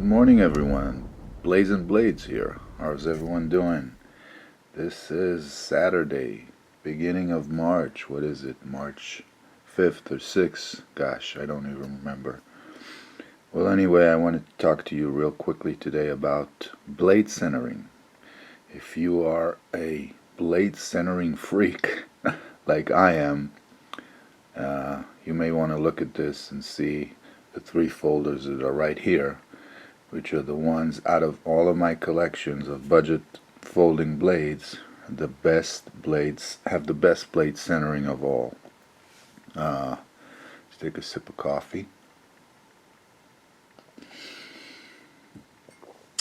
Good morning, everyone. Blazing Blades here. How's everyone doing? This is Saturday, beginning of March. What is it? March 5th or 6th? Gosh, I don't even remember. Well, anyway, I wanted to talk to you real quickly today about blade centering. If you are a blade centering freak like I am, you may want to look at this and see the three folders that are right here, which are the ones out of all of my collections of budget folding blades. The best blades have the best blade centering of all. Let's take a sip of coffee.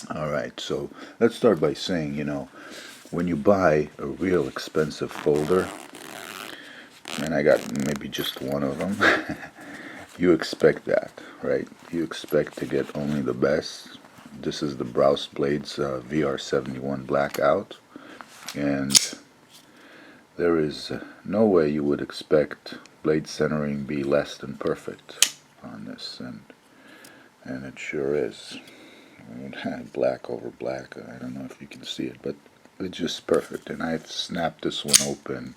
Alright, so let's start by saying, when you buy a real expensive folder, and I got maybe just one of them, you expect that, right? You expect to get only the best. This is the Browse Blades VR71 Blackout, and there is no way you would expect blade centering be less than perfect on this, and it sure is. Black over black, I don't know if you can see it, but it's just perfect. And I've snapped this one open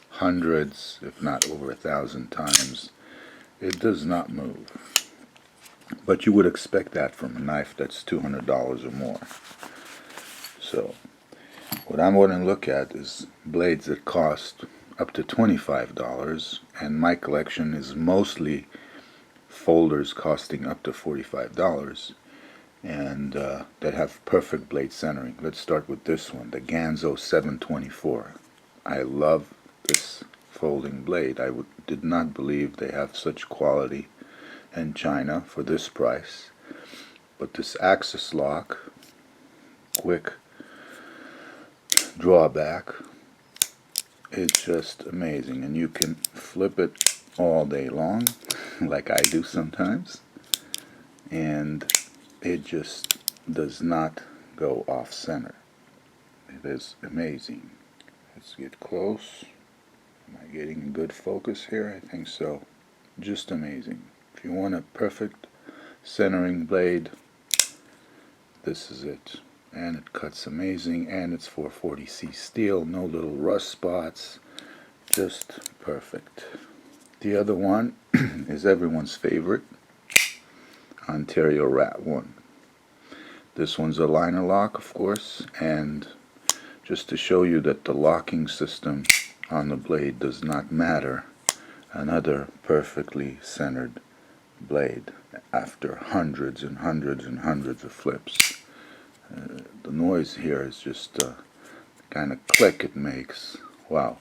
hundreds, if not over 1,000 times. It does not move. But you would expect that from a knife that's $200 or more. So, what I'm going to look at is blades that cost up to $25, and my collection is mostly folders costing up to $45, and that have perfect blade centering. Let's start with this one, the Ganzo 724. I love this folding blade. I did not believe they have such quality in China for this price. But this axis lock, quick drawback, it's just amazing. And you can flip it all day long, like I do sometimes, and it just does not go off center. It is amazing. Let's get close. Am I getting a good focus here? I think so. Just amazing. If you want a perfect centering blade, this is it. And it cuts amazing, and it's 440C steel, no little rust spots, just perfect. The other one is everyone's favorite, Ontario Rat 1. This one's a liner lock, of course, and just to show you that the locking system on the blade does not matter, another perfectly centered blade after hundreds and hundreds and hundreds of flips. The noise here is just the kind of click it makes. Wow,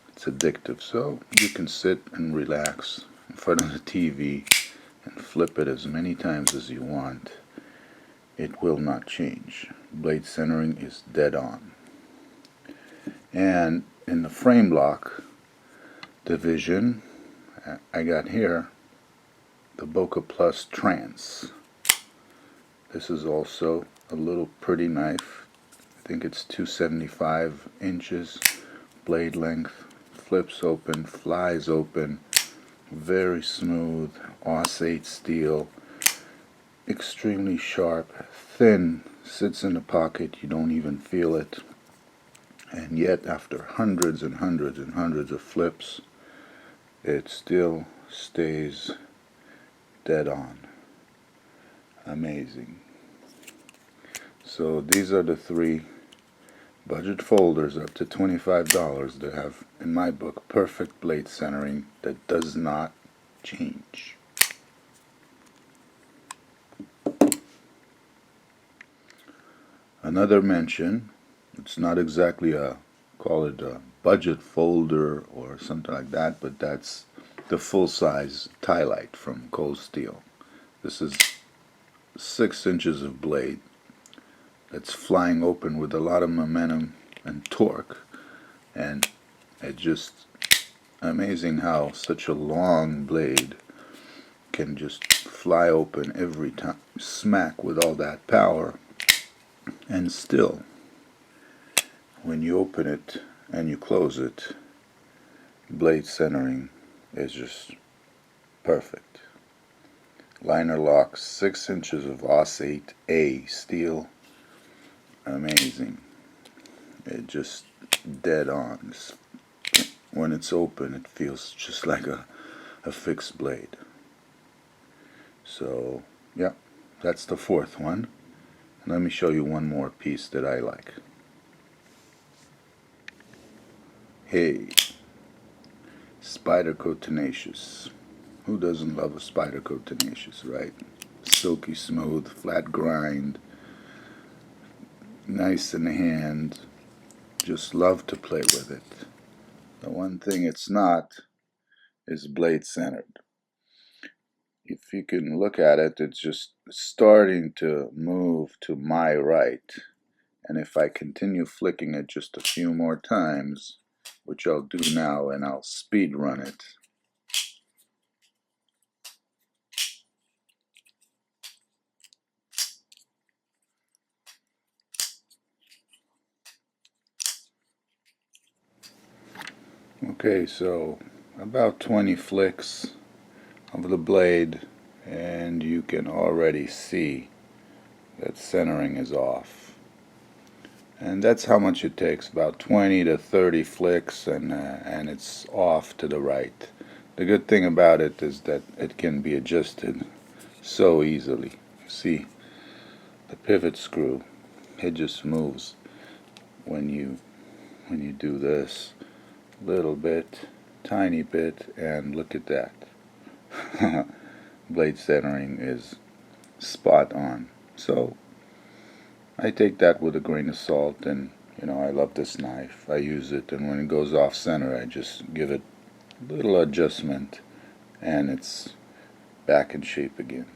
it's addictive. So you can sit and relax in front of the TV and flip it as many times as you want. It will not change. Blade centering is dead on. And in the frame lock division, I got here the Boker Plus Trance. This is also a little pretty knife. I think it's 275 inches blade length. Flips open, flies open, very smooth, Aus-8 steel, extremely sharp, thin, sits in the pocket, you don't even feel it. And yet, after hundreds and hundreds and hundreds of flips, it still stays dead on. Amazing. So these are the three budget folders up to $25 that have, in my book, perfect blade centering that does not change. Another mention, it's not exactly call it a budget folder or something like that, but that's the full-size lite from Cold Steel. This is 6 inches of blade that's flying open with a lot of momentum and torque, and it's just amazing how such a long blade can just fly open every time, smack with all that power, and still, when you open it and you close it, blade centering is just perfect. Liner lock, 6 inches of Os-8A steel. Amazing. It just dead on. When it's open, it feels just like a fixed blade. So, yeah, that's the fourth one. Let me show you one more piece that I like. Hey, Spyderco Tenacious. Who doesn't love a Spyderco Tenacious, right? Silky smooth, flat grind, nice in the hand. Just love to play with it. The one thing it's not is blade centered. If you can look at it, it's just starting to move to my right. And if I continue flicking it just a few more times, which I'll do now, and I'll speed run it. Okay, so about 20 flicks of the blade, and you can already see that centering is off. And that's how much it takes, about 20 to 30 flicks, and it's off to the right. The good thing about it is that it can be adjusted so easily. See, the pivot screw, it just moves when you do this little bit, tiny bit, and look at that. Blade centering is spot on. So I take that with a grain of salt, and I love this knife. I use it, and when it goes off center, I just give it a little adjustment, and it's back in shape again.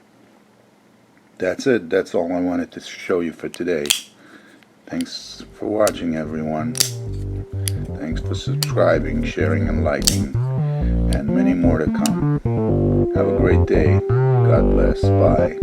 That's it. That's all I wanted to show you for today. Thanks for watching, everyone. Thanks for subscribing, sharing, and liking, and many more to come. Have a great day. God bless. Bye.